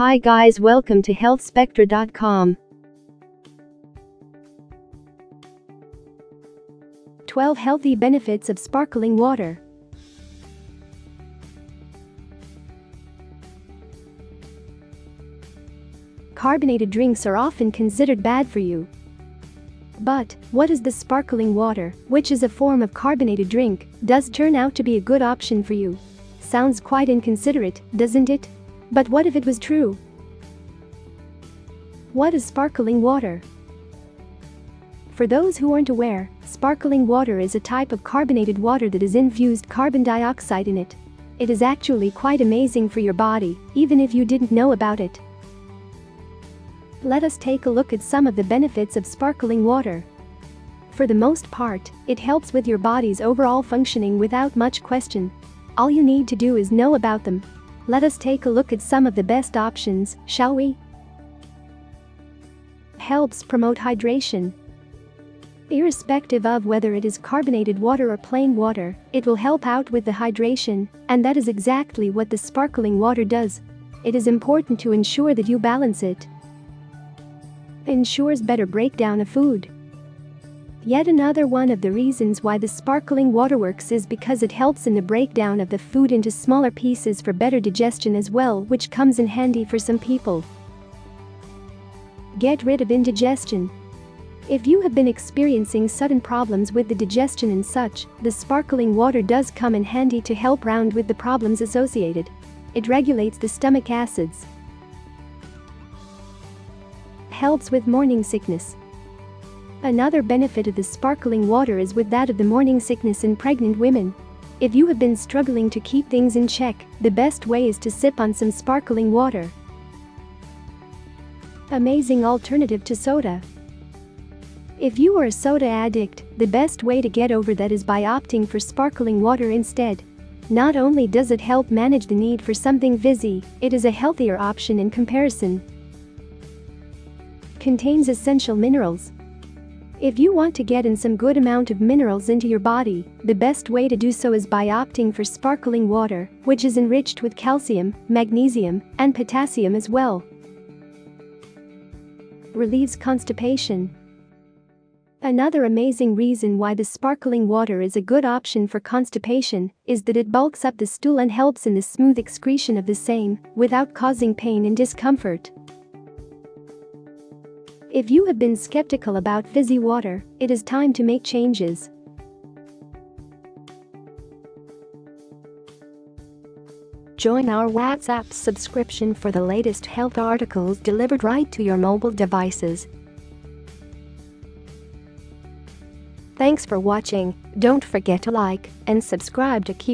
Hi guys, welcome to Healthspectra.com. 12 healthy benefits of sparkling water. Carbonated drinks are often considered bad for you. But what is the sparkling water, which is a form of carbonated drink, does turn out to be a good option for you? Sounds quite inconsiderate, doesn't it? But what if it was true? What is sparkling water? For those who aren't aware, sparkling water is a type of carbonated water that has infused carbon dioxide in it. It is actually quite amazing for your body, even if you didn't know about it. Let us take a look at some of the benefits of sparkling water. For the most part, it helps with your body's overall functioning without much question. All you need to do is know about them. Let us take a look at some of the best options, shall we? Helps promote hydration. Irrespective of whether it is carbonated water or plain water, it will help out with the hydration, and that is exactly what the sparkling water does. It is important to ensure that you balance it. Ensures better breakdown of food. Yet another one of the reasons why the sparkling water works is because it helps in the breakdown of the food into smaller pieces for better digestion as well, which comes in handy for some people. Get rid of indigestion. If you have been experiencing sudden problems with the digestion and such, the sparkling water does come in handy to help round with the problems associated. It regulates the stomach acids. Helps with morning sickness. Another benefit of the sparkling water is with that of the morning sickness in pregnant women. If you have been struggling to keep things in check, the best way is to sip on some sparkling water. Amazing alternative to soda. If you are a soda addict, the best way to get over that is by opting for sparkling water instead. Not only does it help manage the need for something fizzy, it is a healthier option in comparison. Contains essential minerals. If you want to get in some good amount of minerals into your body, the best way to do so is by opting for sparkling water, which is enriched with calcium, magnesium, and potassium as well. Relieves constipation. Another amazing reason why the sparkling water is a good option for constipation is that it bulks up the stool and helps in the smooth excretion of the same, without causing pain and discomfort. If you have been skeptical about fizzy water, it is time to make changes. Join our WhatsApp subscription for the latest health articles delivered right to your mobile devices. Thanks for watching. Don't forget to like and subscribe to keep